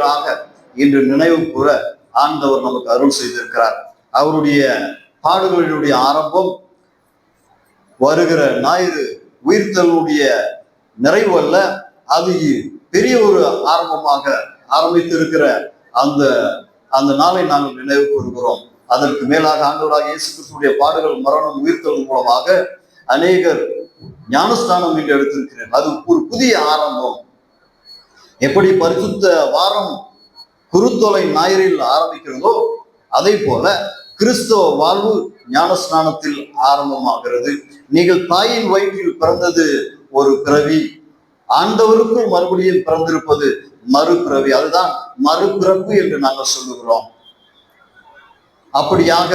நாயராக இன்று நினைவு கூற ஆண்டவர் நமக்கு அருள் செய்திருக்கிறார். அவருடைய பாடுகளினுடைய ஆரம்பம் வருகிற ஞாயிறு உயிர்த்தலுடைய நிறைவு அல்ல, அது பெரிய ஒரு ஆரம்பமாக ஆரம்பித்திருக்கிற அந்த அந்த நாளை நாங்கள் நினைவு கூறுகிறோம். அதற்கு மேலாக ஆண்டவராக இயேசு கிறிஸ்துடைய பாடுகள், மரணம், உயிர்த்தல் மூலமாக அநேகர் ஞானஸ்தானம் என்று எடுத்திருக்கிறேன். அது ஒரு புதிய ஆரம்பம். எப்படி பரிசுத்த வாரம் குருத்தொலை ஞாயிறில் ஆரம்பிக்கிறதோ அதே போல கிறிஸ்தவ வாழ்வு ஞானஸ்நானத்தில் ஆரம்பமாகிறது. நீங்கள் தாயின் வயிற்றில் பிறந்தது ஒரு பிறவி, ஆண்டவருக்குள் மறுபடியும் பிறந்திருப்பது மறுபிறவி. அதுதான் மறுபிறப்பு என்று நாங்கள் சொல்லுகிறோம். அப்படியாக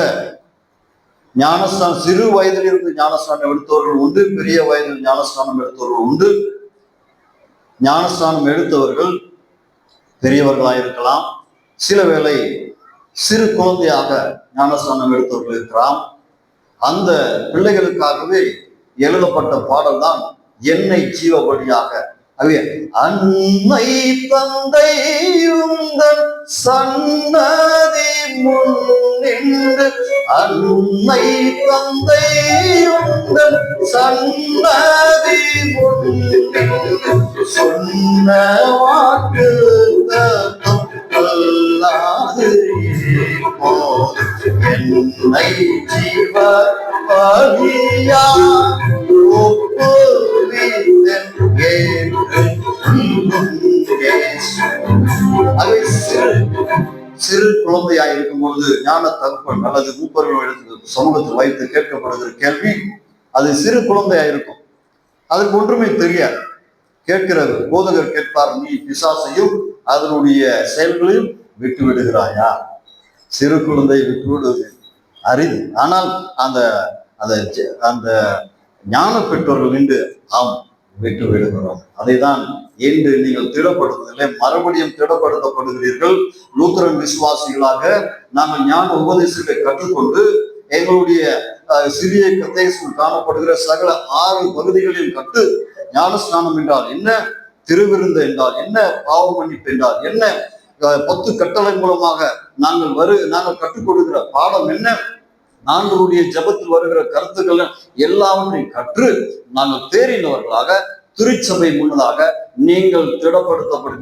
ஞானஸ்தானம் சிறு வயதிலிருந்து ஞானஸ்தானம் எடுத்தவர்கள் உண்டு, பெரிய வயதில் ஞானஸ்தானம் எடுத்தவர்கள் உண்டு. ஞானஸ்தானம் எடுத்தவர்கள் பெரியவர்களாயிருக்கலாம், சில வேளை சிறு குழந்தையாக ஞானஸ்தானம் எடுத்தவர்கள் இருக்கலாம். அந்த பிள்ளைகளுக்காகவே எழுதப்பட்ட பாடல் தான் என்னை ஜீவபலியாக. அன்னை தந்தை உந்தன் சன்னதி முன்னின்று, அன்னை தந்தை உந்தன் சன்னதி முன்னின்று சொன்ன வாக்கு அல்லாது என்னை ஜீவ பலியா சிறு குழந்தையாய் இருக்கும் பொழுது ஞான தகப்பன் அல்லது மூப்பர்கள் சமூகத்தில் வைத்து கேட்கப்படுகிற கேள்வி, அது சிறு குழந்தையாய் இருக்கும், அதுக்கு ஒன்றுமே தெரியாது. கேட்கிற போதகர் கேட்பார், நீ பிசாசையும் அதனுடைய செயல்களையும் விட்டு விடுகிறாயா? சிறு குழந்தையை விட்டு விடுவது அரிது. ஆனால் அந்த அந்த ஞான பெற்றோர்கள் என்று ஆம் விட்டு விடுகிறோம். அதைதான் என்று நீங்கள் திடப்படுத்தவில்லை, மறுபடியும் திடப்படுத்தப்படுகிறீர்கள். லூத்தரன் விசுவாசிகளாக நாங்கள் ஞான உபதேசத்தை கற்றுக்கொண்டு எங்களுடைய சிறிய கத்தேசத்தில் காணப்படுகிற சகல 6 பகுதிகளில் கற்று ஞானஸ்நானம் என்றால் என்ன, திருவிருந்து என்றால் என்ன, பாவ மன்னிப்பு என்றால் என்ன, 10 கட்டளை மூலமாக நாங்கள் கற்றுக் கொடுக்கிற பாடம் என்ன, நாங்களுடைய ஜபத்தில் வருகிற கருத்துக்கள் எல்லாவற்றையும் கற்று நாங்கள் தேறினவர்களாக திருச்சபை முன்னதாக நீங்கள்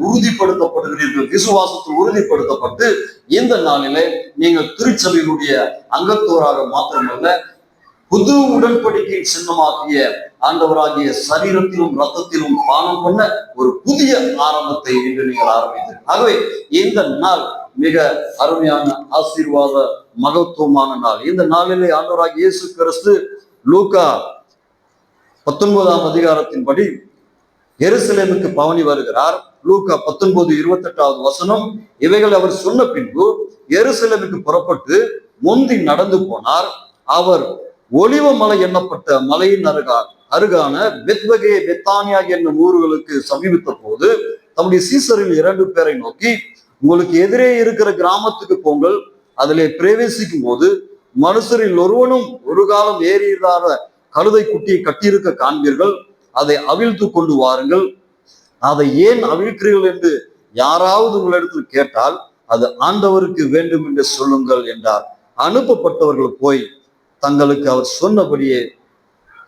உறுதிப்படுத்தப்படுகிறீர்கள். விசுவாசத்தில் உறுதிப்படுத்தப்பட்டு இந்த நாளிலே நீங்கள் திருச்சபையினுடைய அங்கத்தோராக மாத்திரமல்ல, புது உடன்படிக்கை சின்னமாகிய ஆண்டவராகிய சரீரத்திலும் ரத்தத்திலும் பானம் பண்ண ஒரு புதிய ஆரம்பத்தை இன்று நீங்கள் ஆரம்பித்தீர்கள். ஆகவே இந்த நாள் மிக அருமையான ஆசீர்வாத மகத்துவமான நாள். இந்த நாளிலே ஆண்டவராகிய இயேசு கிறிஸ்து லூக்கா 19ஆம் அதிகாரத்தின்படி எருசலேமுக்கு பவனி வருகிறார். லூக்கா 19:28 வசனம், இவைகள் அவர் சொன்ன பின்பு எருசலேமுக்கு புறப்பட்டு முந்தி நடந்து போனார். அவர் ஒலிவ மலை எண்ணப்பட்ட மலையின் அருகான பெத்வகே, பெத்தானியா என்னும் ஊர்களுக்கு சமீபித்த போது தம்முடைய சீசரில் 2 பேரை நோக்கி, உங்களுக்கு எதிரே இருக்கிற கிராமத்துக்கு போங்கள், அதிலே பிரவேசிக்கும் போது மனுஷரில் ஒருவனும் ஒரு காலம் ஏறியதான கழுதை குட்டியை கட்டியிருக்க காண்பீர்கள், அதை அவிழ்த்து கொண்டு வாருங்கள். அதை ஏன் அவிழ்க்கிறீர்கள் என்று யாராவது உங்களிடத்தில் கேட்டால் அது ஆண்டவருக்கு வேண்டும் என்று சொல்லுங்கள் என்றார். அனுப்பப்பட்டவர்கள் போய் தங்களுக்கு அவர் சொன்னபடியே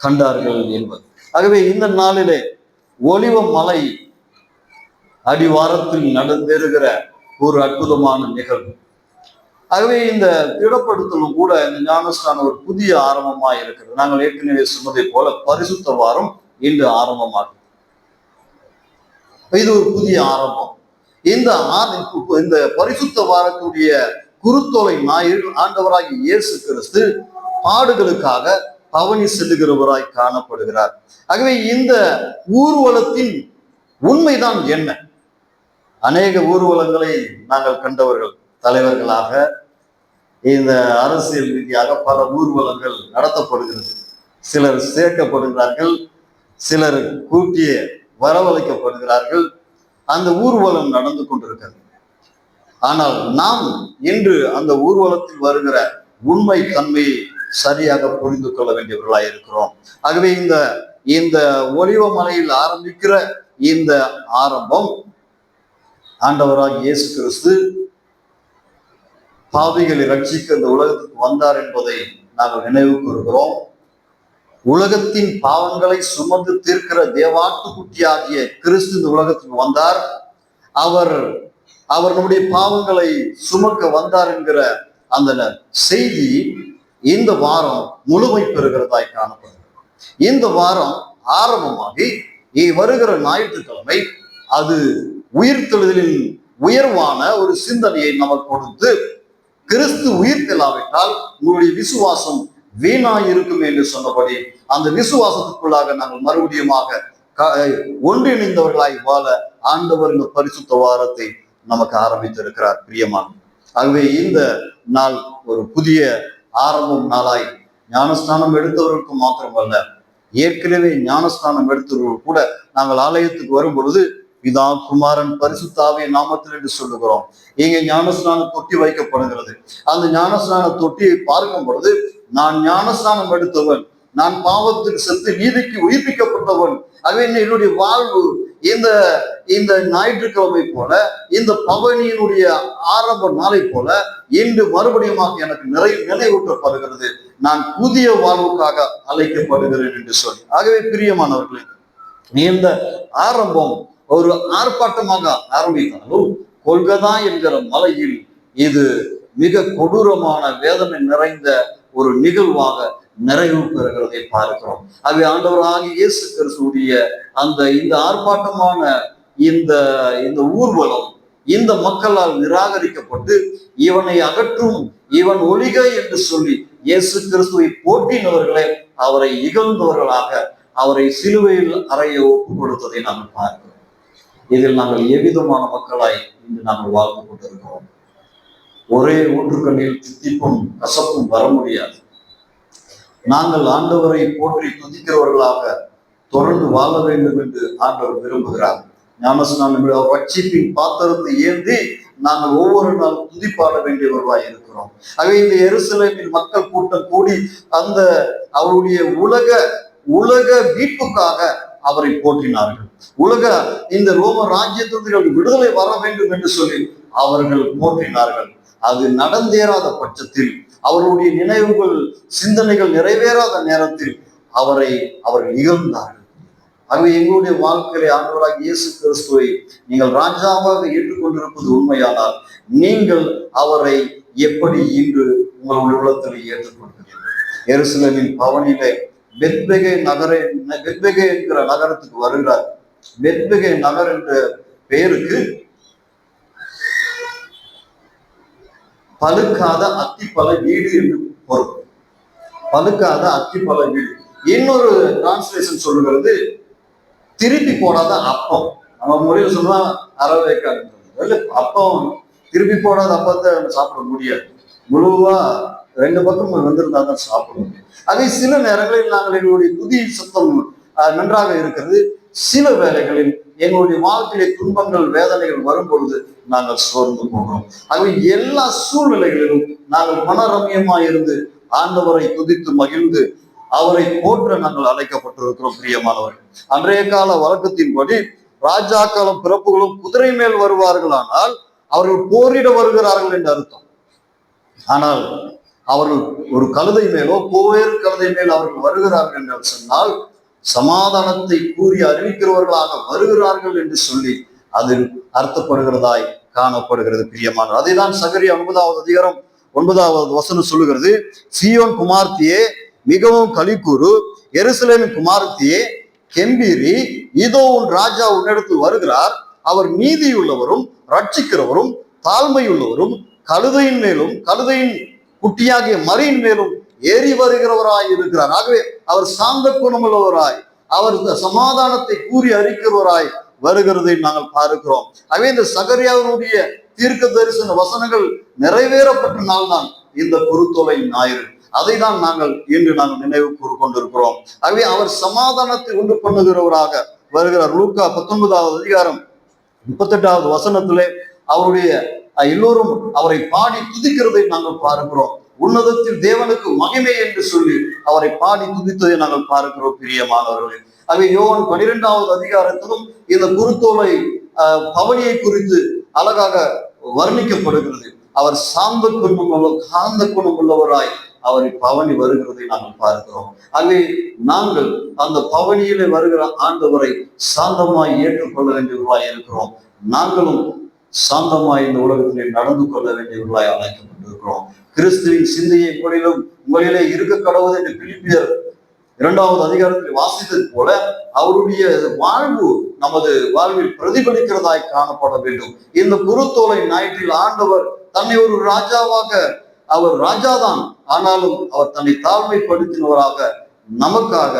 கண்டார்கள் என்பது. ஆகவே இந்த நாளிலே ஒலிவ மலை அடிவாரத்தில் நடந்தேறுகிற ஒரு அற்புதமான நிகழ்வு. ஆகவே இந்த திடப்படுத்தலும் கூட இந்த ஞானஸ்தானம் ஒரு புதிய ஆரம்பமாக இருக்கிறது. நாங்கள் ஏற்கனவே சொன்னதை போல பரிசுத்த வாரம் இன்று ஆரம்பமாகும். இது ஒரு புதிய ஆரம்பம். இந்த பரிசுத்த வாரத்துடைய குருத்தோலை ஞாயிறு ஆண்டவராகிய இயேசு கிறிஸ்து பாடுகளுக்காக பவனி செல்லுகிறவராய் காணப்படுகிறார். ஆகவே இந்த ஊர்வலத்தின் உண்மைதான் என்ன? அநேக ஊர்வலங்களை நாங்கள் கண்டவர்கள், தலைவர்களாக இந்த அரசியல் ரீதியாக பல ஊர்வலங்கள் நடத்தப்படுகிறது. சிலர் சேர்க்கப்படுகிறார்கள், சிலர் கூட்டிய வரவழைக்கப்படுகிறார்கள். அந்த ஊர்வலம் நடந்து கொண்டிருக்கிறது. ஆனால் நாம் இன்று அந்த ஊர்வலத்தில் வருகிற உண்மை தன்மையை சரியாக புரிந்து கொள்ள வேண்டியவர்களாக இருக்கிறோம். ஆகவே இந்த ஒலிவ மலையில் ஆரம்பிக்கிற இந்த ஆரம்பம் ஆண்டவராகிய இயேசு கிறிஸ்து பாவிகளை ரட்சிக்க இந்த உலகத்துக்கு வந்தார் என்பதை நாங்கள் நினைவு கூறுகிறோம். உலகத்தின் பாவங்களை சுமந்து தீர்க்கிற தேவாட்டுக்குட்டியாகிய கிறிஸ்து இந்த உலகத்துக்கு வந்தார். அவர் நம்முடைய பாவங்களை சுமக்க வந்தார் என்கிற அந்த செய்தி இந்த வாரம் முழுமை பெறுகிறதாய் காணப்படுகிறது. இந்த வாரம் ஆரம்பமாகி வருகிற ஞாயிற்றுக்கிழமை அது உயிர்த்தெழுதலின் உயர்வான ஒரு சிந்தனையை நமக்கு கொடுத்து, கிறிஸ்து உயிர்த்தெழாவிட்டால் உங்களுடைய விசுவாசம் வீணாயிருக்கும் என்று சொன்னபடி அந்த விசுவாசத்துக்குள்ளாக நாங்கள் மறுபடியுமாக ஒன்றிணைந்தவர்களாய் வாழ ஆண்டவர் இந்த பரிசுத்த வாரத்தை நமக்கு ஆரம்பித்திருக்கிறார் பிரியமான. ஆகவே இந்த நாள் ஒரு புதிய ஆரம்பம் நாளாய் ஞானஸ்நானம் எடுத்தவர்களுக்கு மாத்திரமல்ல, ஏற்கனவே ஞானஸ்நானம் எடுத்தவர்கள் கூட நாங்கள் ஆலயத்துக்கு வரும் பொழுது பிதா குமாரன் பரிசுத்த ஆவியின் நாமத்தில் என்று சொல்லுகிறோம். இங்கே ஞானஸ்நான தொட்டி வைக்கப்படுகிறது. அந்த ஞானஸ்நான தொட்டியை பார்க்கும் பொழுது, நான் ஞானஸ்நானம் எடுத்தவன், நான் பாவத்துக்கு செத்து நீதிக்கு உயிர்ப்பிக்கப்பட்டவன், ஆகவே என்னுடைய வாழ்வு இந்த ஞாயிற்றுக்கிழமை போல, இந்த பவனியினுடைய ஆரம்ப நாளை போல இன்று மறுபடியும் எனக்கு நினைவூட்டப்படுகிறது. நான் புதிய வாழ்வுக்காக அழைக்கப்படுகிறேன் என்று சொல்லி. ஆகவே பிரியமானவர்களே, இந்த ஆரம்பம் ஒரு ஆர்ப்பாட்டமாக ஆரம்பித்தாலும் கொல்கதா என்கிற மலையில் இது மிக கொடூரமான வேதனை நிறைந்த ஒரு நிகழ்வாக நிறைவு பெறுகிறதை பார்க்கிறோம். ஆகவே ஆண்டவராகிய இயேசு கிறிஸ்துவுடைய இந்த ஆர்ப்பாட்டமான இந்த ஊர்வலம் இந்த மக்களால் நிராகரிக்கப்பட்டு, இவனை அகற்றும், இவன் ஒழிக என்று சொல்லி இயேசு கிறிஸ்துவை போற்றினவர்களே அவரை இகழ்ந்தவர்களாக அவரை சிலுவையில் அறைய ஒப்பு கொடுத்ததை நாங்கள் பார்க்கிறோம். இதில் நாங்கள் எவ்விதமான மக்களாய் இன்று நாங்கள் வாழ்ந்து கொண்டிருக்கிறோம். ஒரே ஊற்றுக்கண்ணில் தித்திப்பும் கசப்பும் வர முடியாது. நாங்கள் ஆண்டவரை போற்றி துதிக்கிறவர்களாக தொடர்ந்து வாழ வேண்டும் என்று ஆண்டவர் விரும்புகிறார். ஞானஸ்நானம் ரட்சிப்பின் பாத்திரத்தை ஏந்தி நாங்கள் ஒவ்வொரு நாளும் துதிப்பாட வேண்டியவர்களாய் இருக்கிறோம். ஆகவே இந்த எருசலேமின் மக்கள் கூட்டம் கூடி அவருடைய உலக மீட்புக்காக அவரை போற்றினார்கள். இந்த ரோம ராஜ்யத்திலிருந்து விடுதலை வர வேண்டும் என்று சொல்லி அவர்கள் போற்றினார்கள். அது நடந்தேறாத பட்சத்தில், அவர்களுடைய நினைவுகள் சிந்தனைகள் நிறைவேறாத நேரத்தில் அவர்கள் இகழ்ந்தார்கள். ஆகவே எங்களுடைய வாழ்க்கையிலே ஆண்டவராகிய இயேசு கிறிஸ்துவை நீங்கள் ராஜாவாக ஏற்றுக்கொண்டிருப்பது உண்மையானால், நீங்கள் அவரை எப்படி இன்று உங்களுடைய உள்ளத்தில் ஏற்றுக்கொள்கிறீர்கள்? எருசலேமின் பவனிலே பெத்பெகே என்கிற நகரத்துக்கு வருகிறார். பெத்பெகே நகர் என்ற பெயருக்கு பழுக்காத அத்திப்பழ வீடு என்று பொருள். பழுக்காத அத்திப்பழ வீடு. இன்னொரு டிரான்ஸ்லேஷன் சொல்லுகிறது திருப்பி போடாத அப்பம். நம்ம மொழியில் சொன்னா அரவேக்காடு. அப்பம் திருப்பி போடாத அப்பத்தை சாப்பிட முடியாது. முழுவா 2 பக்கம் வந்திருந்தா தான் சாப்பிடுவோம். அதே சில நேரங்களில் நாங்கள் எங்களுடைய துதி சத்தம் நன்றாக இருக்கிறது. சில வேளைகளில் எங்களுடைய வாழ்க்கையிலே துன்பங்கள் வேதனைகள் வரும் பொழுது நாங்கள் சோர்ந்து போகிறோம். ஆகவே எல்லா சூழ்நிலைகளிலும் நாங்கள் மனரம்யமாய் இருந்து ஆண்டவரை துதித்து மகிழ்ந்து அவரை போற்ற நாங்கள் அழைக்கப்பட்டிருக்கிறோம் பிரியமானவர்கள். அன்றைய கால வழக்கத்தின்படி ராஜாக்களும் பிறப்புகளும் குதிரை மேல் வருவார்களானால் அவர்கள் போரிட வருகிறார்கள் என்று அர்த்தம். ஆனால் அவர்கள் ஒரு கழுதை மேலோ கோவேறு கழுதை மேல் அவர்கள் வருகிறார்கள் என்று சொன்னால் சமாதானத்தை கூறி அறிவிக்கிறவர்களாக வருகிறார்கள் என்று சொல்லி அது அர்த்தப்படுகிறதாய் காணப்படுகிறது பிரியமான. அதைதான் சகரியா 9வது அதிகாரம் 9வது வசனம் சொல்லுகிறது. சீயோன் குமார்த்தியே மிகவும் களிக்கூறு, எருசலேமின் குமாரத்தியே கெம்பீரி, இதோ உன் ராஜா உன்னிடத்தில் வருகிறார், அவர் நீதியுள்ளவரும் ரட்சிக்கிறவரும் தாழ்மையுள்ளவரும் கழுதையின் மேலும் கழுதையின் குட்டியாகிய மரியின் மேலும் ஏறி வருகிறவராய் இருக்கிறார். ஆகவே அவர் சாந்த குணமுள்ளவராய், அவர் சமாதானத்தை கூறி அறிக்கிறவராய் வருகிறதை நாங்கள் பார்க்கிறோம். ஆகவே இந்த சகரியாவினுடைய தீர்க்க தரிசன வசனங்கள் நிறைவேறப்பட்ட நாள் தான் இந்த குருத்தோலை ஞாயிறு. அதை தான் இன்று நாங்கள் நினைவு கூறு கொண்டிருக்கிறோம். ஆகவே அவர் சமாதானத்தை உண்டு பண்ணுகிறவராக வருகிறார். லூக்கா 19வது அதிகாரம் 38வது வசனத்திலே அவருடைய எல்லோரும் அவரை பாடி துதிக்கிறதை நாங்கள் பார்க்கிறோம். உன்னதத்தில் தேவனுக்கு மகிமை என்று சொல்லி அவரை பாடி துதித்ததை நாங்கள் பார்க்கிறோம் பிரியமானவர்களே. ஆகவே யோவான் 12வது அதிகாரத்திலும் இந்த குருத்தோலை பவனியை குறித்து அழகாக வர்ணிக்கப்படுகிறது. அவர் சாந்த காந்த குணம் உள்ளவராய் அவர் பவனி வருகிறதை நாங்கள் பார்க்கிறோம். ஆகவே நாங்கள் அந்த பவனியிலே வருகிற ஆண்டவரை சாந்தமாய் ஏற்றுக்கொள்ள வேண்டியவர்களாய் இருக்கிறோம். நாங்களும் சாந்தமாய் இந்த உலகத்திலே நடந்து கொள்ள வேண்டியவர்களாய் அழைக்கப்பட்டிருக்கிறோம். கிறிஸ்துவின் சிந்தையை உங்களிலே இருக்க கடவுள் என்று பிலிப்பியர் 2வது அதிகாரத்தில் வாசித்தது போல அவருடைய வாழ்வு நமது வாழ்வில் பிரதிபலிக்கிறதாய் காணப்பட வேண்டும். இந்த குருத்தோலை ஞாயிற்றில் ஆண்டவர் தன்னை ஒரு ராஜாவாக, அவர் ராஜாதான், ஆனாலும் அவர் தன்னை தாழ்மைப்படுத்தினவராக நமக்காக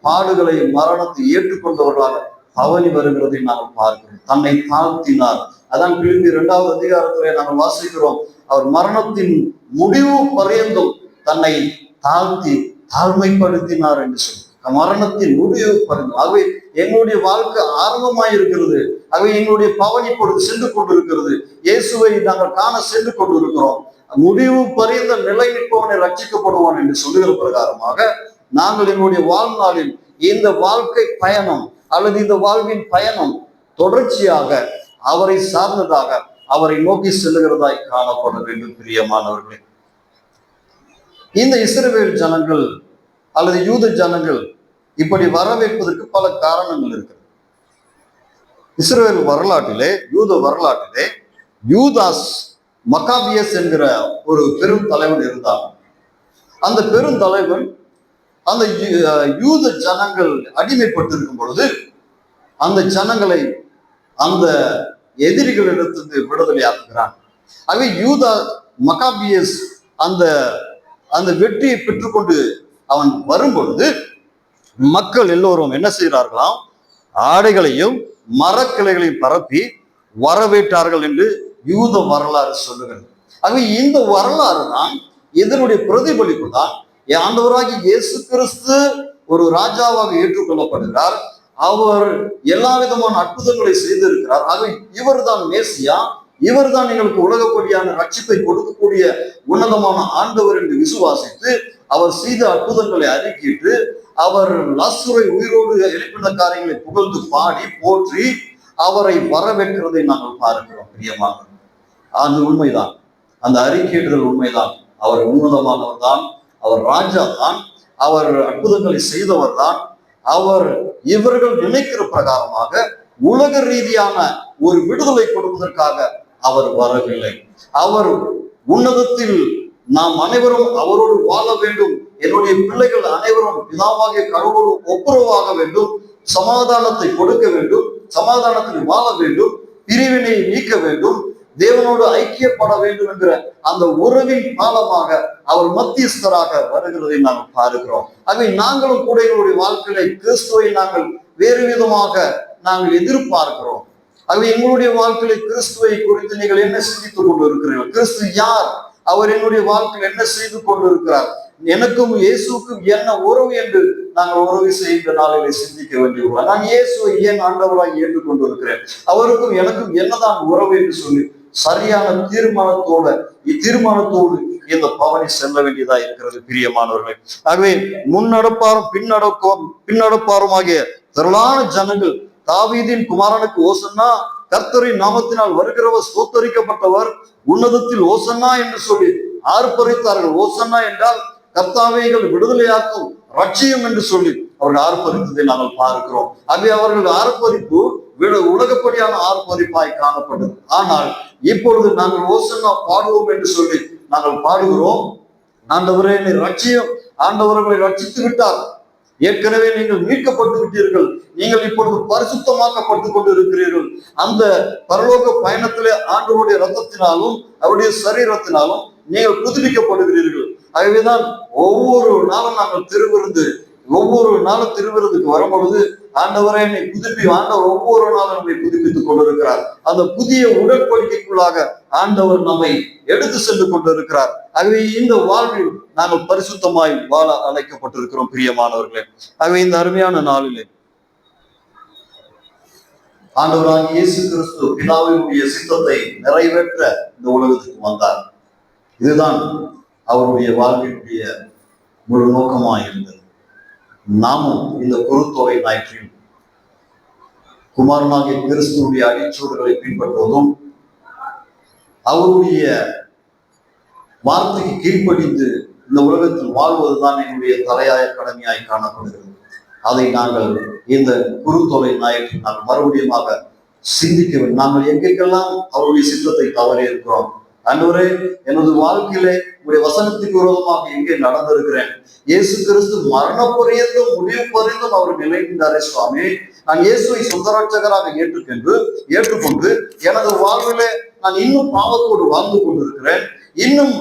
பாடுகளை மரணத்தை ஏற்றுக்கொண்டவர்களாக பவனி வருகிறதை நாங்கள் பார்க்கிறோம். தன்னை தாழ்த்தினார். அதான் பிலிப்பியர் 2வது அதிகாரத்திலே நாங்கள் வாசிக்கிறோம். அவர் மரணத்தின் முடிவு பரியந்தம் தன்னை தாழ்மைப்படுத்தினார் என்று சொல்லி மரணத்தின் முடிவு பரியந்தம். ஆகவே எங்களுடைய வாழ்க்கை ஆரம்பமாயிருக்கிறது. ஆகவே எங்களுடைய பவனி பொழுது சென்று கொண்டிருக்கிறது. இயேசுவை நாங்கள் காண சென்று கொண்டிருக்கிறோம். முடிவு பரியந்த நிலை நிற்பவனை ரட்சிக்கப்படுவான் என்று சொல்லுகிற பிரகாரமாக நாங்கள் எங்களுடைய வாழ்நாளில் இந்த வாழ்க்கை பயணம் அல்லது இந்த வாழ்வின் பயணம் தொடர்ச்சியாக அவரை சார்ந்ததாக, அவரை நோக்கி செல்லுகிறதாய் காணப்பட வேண்டும். பிரியமானவர்களே, இந்த இஸ்ரவேல் ஜனங்கள் அல்லது யூத ஜனங்கள் இப்படி வரவேற்பதற்கு பல காரணங்கள் இருக்கு. இஸ்ரவேல் வரலாற்றிலே, யூத வரலாற்றிலே யூதாஸ் மக்காபியஸ் என்கிற ஒரு பெரும் தலைவன் இருந்தார். அந்த பெரும் தலைவன் அந்த யூத ஜனங்கள் அடிமைப்பட்டிருக்கும் பொழுது அந்த ஜனங்களை அந்த எதிரிகளிடத்திலிருந்து விடுதலையாக்குகிறான். ஆகவே யூதா மக்காபியஸ் அந்த வெற்றியை பெற்றுக்கொண்டு அவன் வரும்பொழுது மக்கள் எல்லோரும் என்ன செய்கிறார்களாம்? ஆடைகளையும் மரக்கிளைகளையும் பரப்பி வரவேற்றார்கள் என்று யூத வரலாறு சொல்லுகிறது. ஆகவே இந்த வரலாறு தான், இதனுடைய பிரதிபலிப்பு தான் ஆண்டவராகிய இயேசு கிறிஸ்து ஒரு ராஜாவாக ஏற்றுக்கொள்ளப்படுகிறார். அவர் எல்லா விதமான அற்புதங்களை செய்திருக்கிறார். ஆகவே இவர் தான் மேசியா, இவர் தான் எங்களுக்கு உலகப்படியான ரட்சிப்பை கொடுக்கக்கூடிய உன்னதமான ஆண்டவர் என்று விசுவாசித்து அவர் செய்த அற்புதங்களை அறிக்கிட்டு அவர் லாசருவை உயிரோடு எழுப்பின காரியங்களை புகழ்ந்து பாடி போற்றி அவரை வரவேற்கிறதை நாங்கள் பார்க்கிறோம். பிரியமாக, அது உண்மைதான். அந்த அறிக்கையிடுதல் உண்மைதான். அவர் உன்னதமானவர் தான், அவர் ராஜா தான், அவர் அற்புதங்களை செய்தவர் தான். அவர் இவர்கள் நினைக்கிற பிரகாரமாக உலக ரீதியான ஒரு விடுதலை கொடுப்பதற்காக அவர் வரவில்லை. அவர் உன்னதத்தில் நாம் அனைவரும் அவரோடு வாழ வேண்டும், என்னுடைய பிள்ளைகள் அனைவரும் பிதாவாகிய கடவுளோடு ஒப்புரவாக வேண்டும், சமாதானத்தை கொடுக்க வேண்டும், சமாதானத்தில் வாழ வேண்டும், பிரிவினை நீக்க வேண்டும், தேவனோடு ஐக்கியப்பட வேண்டும் என்கிற அந்த உறவின் பாலமாக அவர் மத்தியஸ்தராக வருகிறதை நாங்கள் பார்க்கிறோம். ஆகவே நாங்களும் கூட எங்களுடைய வாழ்க்கையில கிறிஸ்துவை நாங்கள் வேறு விதமாக நாங்கள் எதிர்பார்க்கிறோம். ஆகவே எங்களுடைய வாழ்க்கையில கிறிஸ்துவை குறித்து நீங்கள் என்ன சிந்தித்துக் கொண்டு இருக்கிறீர்கள்? கிறிஸ்து யார்? அவர் என்னுடைய வாழ்க்கையில் என்ன செய்து கொண்டிருக்கிறார்? எனக்கும் இயேசுக்கும் என்ன உறவு என்று நாங்கள் உறவு செய்கிற நாளிலே சிந்திக்க வேண்டியுள்ளோம். நான் இயேசுவை ஏன் ஆண்டவராக ஏற்றுக்கொண்டு இருக்கிறேன், அவருக்கும் எனக்கும் என்னதான் உறவு என்று சொல்லி சரியான தீர்மானத்தோடு இந்த பவனி செல்ல வேண்டியதா இருக்கிறது. பிரியமானவர்கள், ஆகவே முன்னடப்பாரும் பின்னடப்பாரும் ஆகிய திரளான ஜனங்கள் தாவீதின் குமாரனுக்கு ஓசன்னா, கர்த்தரின் நாமத்தினால் வருகிறவர் ஸ்தோத்தரிக்கப்பட்டவர், உன்னதத்தில் ஓசன்னா என்று சொல்லி ஆர்ப்பரித்தார்கள். ஓசன்னா என்றால் கர்த்தாவைகள் விடுதலையாக்கும் ரட்சியம் என்று சொல்லி அவர்கள் ஆர்ப்பரித்ததை நாங்கள் பார்க்கிறோம். ஆகவே அவர்கள் ஆர்ப்பரிப்பு உலகப்படியான ஆர்ப்பரிப்பாய் காணப்பட்டது. ஆனால் இப்பொழுது நாங்கள் ஓசன்னா பாடுவோம் என்று சொல்லி நாங்கள் பாடுகிறோம். ஆண்டவரே ரட்சியம், ஆண்டவர்களை ரட்சித்து விட்டார், ஏற்கனவே நீங்கள் மீட்கப்பட்டு விட்டீர்கள், நீங்கள் இப்பொழுது பரிசுத்தமாக்கப்பட்டு கொண்டு இருக்கிறீர்கள். அந்த பரலோக பயணத்திலே ஆண்டவருடைய ரத்தத்தினாலும் அவருடைய சரீரத்தினாலும் நீங்கள் புதுப்பிக்கப்படுகிறீர்கள். ஆகவேதான் ஒவ்வொரு நாளும் நாங்கள் திருவிருந்துக்கு வரும்பொழுது ஆண்டவரை என்னை புதுப்பி, ஆண்டவர் ஒவ்வொரு நாளும் நம்மை புதுப்பித்துக் கொண்டிருக்கிறார். அந்த புதிய உடன்படிக்கைக்குள்ளாக ஆண்டவர் நம்மை எடுத்து சென்று கொண்டிருக்கிறார். ஆகவே இந்த வாழ்வில் நாங்கள் பரிசுத்தமாய் வாழ அழைக்கப்பட்டிருக்கிறோம். பிரியமானவர்களே, ஆகவே இந்த அருமையான நாளிலே ஆண்டவராகிய இயேசு கிறிஸ்து பிதாவினுடைய சித்தத்தை நிறைவேற்ற இந்த உலகத்துக்கு வந்தார். இதுதான் அவருடைய வாழ்வினுடைய முழு நோக்கமாக இருந்தது. நாமும் இந்த குருத்தோலை ஞாயிற்றில் குமாரனாகிய கிறிஸ்துவுடைய அடிச்சூடுகளை பின்பற்றுவதும் அவருடைய வார்த்தைக்கு கீழ்ப்படிந்து இந்த உலகத்தில் வாழ்வதுதான் என்னுடைய தலையாய கடமையாய் காணப்படுகிறது. அதை நாங்கள் இந்த குறுந்தொலை நாயகத்தில் நாங்கள் மறுபடியும் சிந்திக்க வேண்டும். நாங்கள் எங்கெங்கெல்லாம் அவருடைய சித்தத்தை தவறி இருக்கிறோம். ஆண்டவரே, எனது வாழ்க்கையிலே உடைய வசனத்துக்கு விரோதமாக எங்கே நடந்திருக்கிறேன்? இயேசு கிறிஸ்து மரண பரியந்தம் முடிவு பரியந்தம் அவர் நிலைக்கின்றாரே சுவாமி. நான் இயேசுவை சொந்த ரட்சகராக ஏற்றுக்கொண்டு எனது வாழ்விலே நான் இன்னும் பாவத்தோடு வாழ்ந்து கொண்டிருக்கிறேன். இன்னும்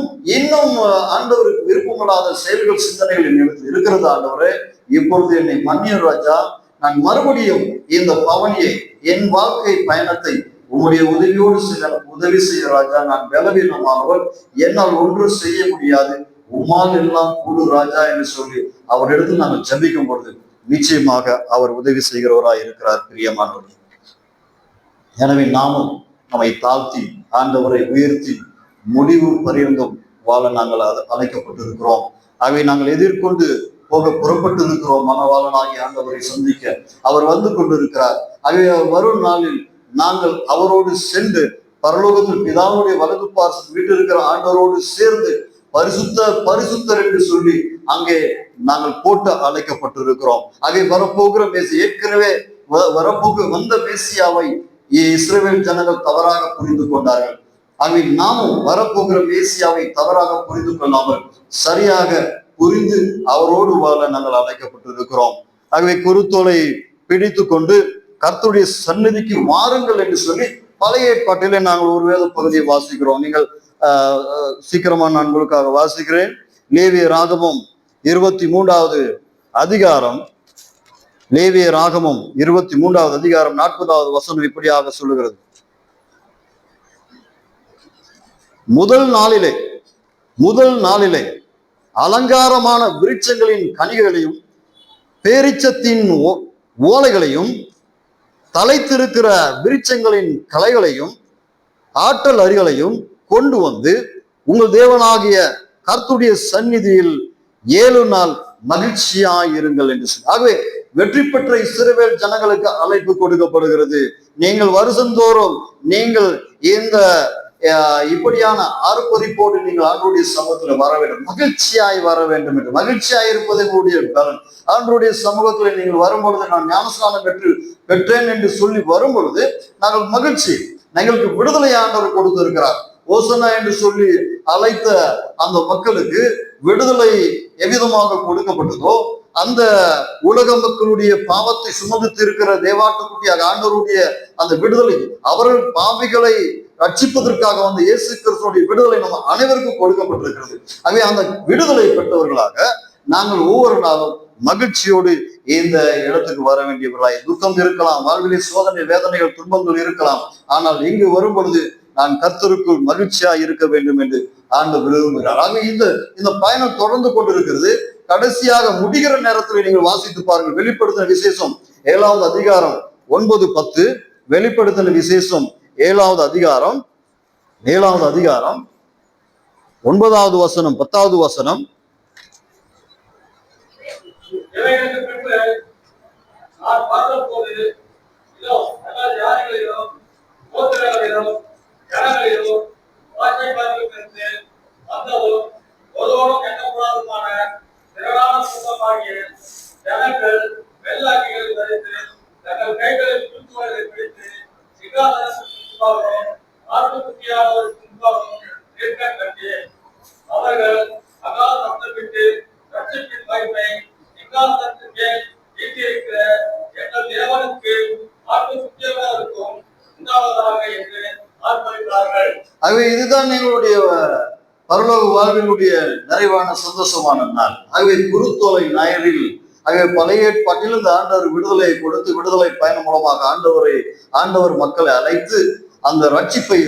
ஆண்டவருக்கு விருப்பமில்லாத செயல்கள் சிந்தனைகள் என்னிடத்தில் இருக்கிறது. ஆண்டவரே, இப்பொழுது என்னை மன்னியும் ராஜா. நான் மறுபடியும் இந்த பவனியை, என் வாழ்க்கை பயணத்தை உங்களுடைய உதவியோடு உதவி செய்ய ராஜா. நான் பலவீனமானவர், என்னால் ஒன்றும் செய்ய முடியாது, உம்மால் எல்லாம் கூடு ராஜா என்று சொல்லி அவரிடத்தில் நாங்கள் ஜெபிக்கும் பொழுது நிச்சயமாக அவர் உதவி செய்கிறவராய் இருக்கிறார். பிரியமானவர், எனவே நாமும் நம்மை தாழ்த்தி ஆண்டவரை உயர்த்தி முடிவு பரியந்தம் வாழ நாங்கள் அழைக்கப்பட்டிருக்கிறோம். ஆகவே நாங்கள் எதிர்கொண்டு போக புறப்பட்டு இருக்கிறோம். மனவாளனாகி ஆண்டவரை சந்திக்க அவர் வந்து கொண்டிருக்கிறார். ஆகவே வரும் நாளில் நாங்கள் அவரோடு சென்று பரலோகத்தில் பிதாவுடைய வலது பார்த்து வீட்டிருக்கிற ஆண்டவரோடு சேர்ந்து பரிசுத்தர் என்று சொல்லி அங்கே நாங்கள் போட்டு அழைக்கப்பட்டிருக்கிறோம். ஆகவே வரப்போகிற ஏற்கனவே வந்த மேசியாவை இஸ்ரவேல் ஜனங்கள் தவறாக புரிந்து கொண்டார்கள். ஆகவே நாமும் வரப்போகிற மேசியாவை தவறாக புரிந்து கொள்ளாமல் சரியாக புரிந்து அவரோடு வாழ நாங்கள் அழைக்கப்பட்டிருக்கிறோம். ஆகவே குருத்தோலை பிடித்து கொண்டு கர்த்தருடைய சந்நிதிக்கு வாருங்கள் என்று சொல்லி பழைய ஏற்பாட்டிலே நாங்கள் ஒரு வேத பகுதியை வாசிக்கிறோம். நீங்கள் சீக்கிரமா நான் உங்களுக்காக வாசிக்கிறேன். லேவிய ராகமம் 23வது அதிகாரம், லேவிய ராகமம் 23வது அதிகாரம் 40வது வசனம் இப்படியாக சொல்லுகிறது. முதல் நாளிலே அலங்காரமான விருட்சங்களின் கனிகளையும் பேரிச்சத்தின் ஓலைகளையும் தலைத்திருக்கிற விருட்சங்களின் களைகளையும் ஆற்றல் அரிகளையும் கொண்டு வந்து உங்கள் தேவனாகிய கர்த்தருடைய சந்நிதியில் 7 நாள் மகிழ்ச்சியாயிருங்கள் என்று சொல்லி. ஆகவே வெற்றி பெற்ற இஸ்ரவேல் ஜனங்களுக்கு அழைப்பு கொடுக்கப்படுகிறது. நீங்கள் வருஷந்தோறும் நீங்கள் இந்த இப்படியான ஆர்ப்பரிப்போடு நீங்கள் ஆண்டவருடைய சமூகத்துல வர வேண்டும், மகிழ்ச்சியாய் வர வேண்டும் என்று. மகிழ்ச்சியாய் இருப்பது உங்களுடைய பலன். ஆண்டவருடைய சமூகத்துல நீங்கள் வரும்பொழுது நான் ஞானஸ்நானம் பெற்றேன் என்று சொல்லி வரும்பொழுது நாங்கள் மகிழ்ச்சி, எங்களுக்கு விடுதலை ஆண்டவர் கொடுத்திருக்கிறார். ஓசனா என்று சொல்லி அழைத்த அந்த மக்களுக்கு விடுதலை எவ்விதமாக கொடுக்கப்பட்டதோ, அந்த உலக மக்களுடைய பாவத்தை சுமந்து இருக்கிற தேவாட்டுக்குட்டியாக ஆண்டவருடைய அந்த விடுதலை, அவர்கள் பாவிகளை ரட்சிப்பதற்காக வந்து இயேசு கிறிஸ்துவுடைய விடுதலை நம்ம அனைவருக்கும் கொடுக்கப்பட்டிருக்கிறது. ஆகவே அந்த விடுதலை பெற்றவர்களாக நாங்கள் ஒவ்வொரு நாளும் மகிழ்ச்சியோடு இந்த இடத்துக்கு வர வேண்டியவர்களாய். துக்கம் இருக்கலாம், வாழ்விலே சோதனை வேதனைகள் துன்பங்கள் இருக்கலாம், ஆனால் இங்கு வரும் பொழுது நான் கர்த்தருக்குள் மகிழ்ச்சியா இருக்க வேண்டும் என்று ஆண்டவர் விரும்புகிறார். ஆகவே இந்த பயணம் தொடர்ந்து கொண்டிருக்கிறது. கடைசியாக முடிகிற நேரத்தில் நீங்கள் வாசித்து பாருங்கள். வெளிப்படுத்தின விசேஷம் 7வது அதிகாரம் 9, 10. வெளிப்படுத்தின விசேஷம் 7வது அதிகாரம் 9வது வசனம் 10வது வசனம். ஆகவே இதுதான் எங்களுடைய பரலோக வாழ்வினுடைய நிறைவான சந்தோஷமான நாள். ஆகவே குருத்தோலை ஞாயிறில், ஆகவே பழைய ஏற்பாட்டில் இந்த ஆண்டவர் விடுதலையை கொடுத்து விடுதலை பயணம் மூலமாக ஆண்டவர் மக்களை அழைத்து அந்த ரட்சிப்பை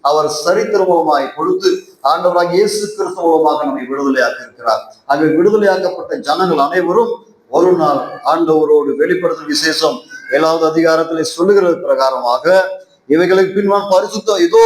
அவர் சரித்திர மூலமாய் கொடுத்து ஆண்டவராக இயேசு கிறிஸ்து மூலமாக நம்மை விடுதலையாக்க இருக்கிறார். ஆகவே விடுதலையாக்கப்பட்ட ஜனங்கள் அனைவரும் ஒரு நாள் ஆண்டவரோடு வெளிப்படுத்தும் விசேஷம் 7வது அதிகாரத்திலே சொல்லுகிறது பிரகாரமாக இவைகளுக்கு பின்வான் பரிசுத்தம் இதோ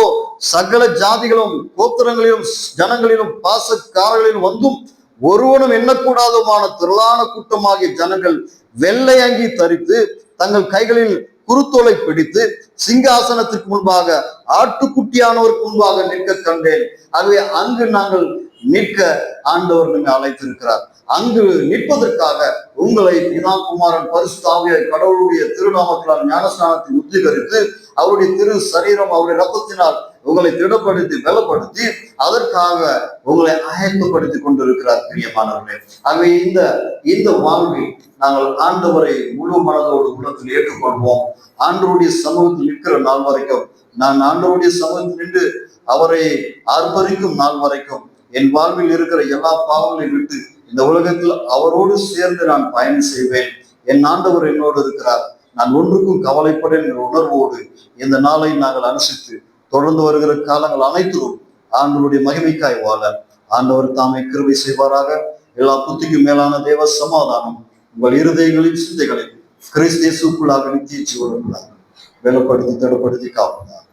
சகல ஜாதிகளும் கோத்திரங்களிலும் ஜனங்களிலும் பாசக்காரர்களிலும் வந்தும் ஒருவனும் எண்ணக்கூடாதமான திரளான கூட்டமாகிய ஜனங்கள் வெள்ளை அங்கி தரித்து தங்கள் கைகளில் குருத்தோலை பிடித்து சிங்காசனத்திற்கு முன்பாக ஆட்டுக்குட்டியானவருக்கு முன்பாக நிற்க கண்டேன். ஆகவே அங்கு நாங்கள் நிற்க ஆண்டவர் நம்மை அழைத்திருக்கிறார். அங்கு நிற்பதற்காக உங்களை பிதா குமாரன் பரிசுத்த ஆவியார் கடவுளுடைய திருநாமத்தினால் ஞானஸ்நானத்தை உத்திகரித்து அவருடைய திரு சரீரம் அவருடைய ரத்தத்தினால் உங்களை திடப்படுத்தி பலப்படுத்தி அதற்காக உங்களை ஆயத்தப்படுத்தி கொண்டிருக்கிறார் பிரியமானவர்களே. ஆகவே இந்த வாழ்வில் நாங்கள் ஆண்டவரை முழு மனதோடு உள்ளத்தில் ஏற்றுக்கொள்வோம். ஆண்டவருடைய சமூகத்தில் நிற்கிற நாள் வரைக்கும், நான் ஆண்டவருடைய சமூகத்தில் நின்று அவரை ஆர்ப்பரிக்கும் நாள் வரைக்கும் என் வாழ்வில் இருக்கிற எல்லா பாவங்களையும் விட்டு இந்த உலகத்தில் அவரோடு சேர்ந்து நான் பயணம் செய்வேன். என் ஆண்டவர் என்னோடு இருக்கிறார், நான் ஒன்றுக்கும் கவலைப்பட என்ற உணர்வோடு இந்த நாளை நாங்கள் அனுசரித்து தொடர்ந்து வருகிற காலங்கள் அனைத்திலும் ஆண்டவருடைய மகிமைக்காய் வாழ ஆண்டவர் தாமே கிருபை செய்வாராக. எல்லா புத்திக்கும் மேலான தேவ சமாதானம் உங்கள் இருதயங்களின் சிந்தைகளில் கிறிஸ்து இயேசுவுக்குள்ளாக நித்திய ஜீவனுக்குள்ளாக பலப்படுத்தி திடப்படுத்தி காப்பார்.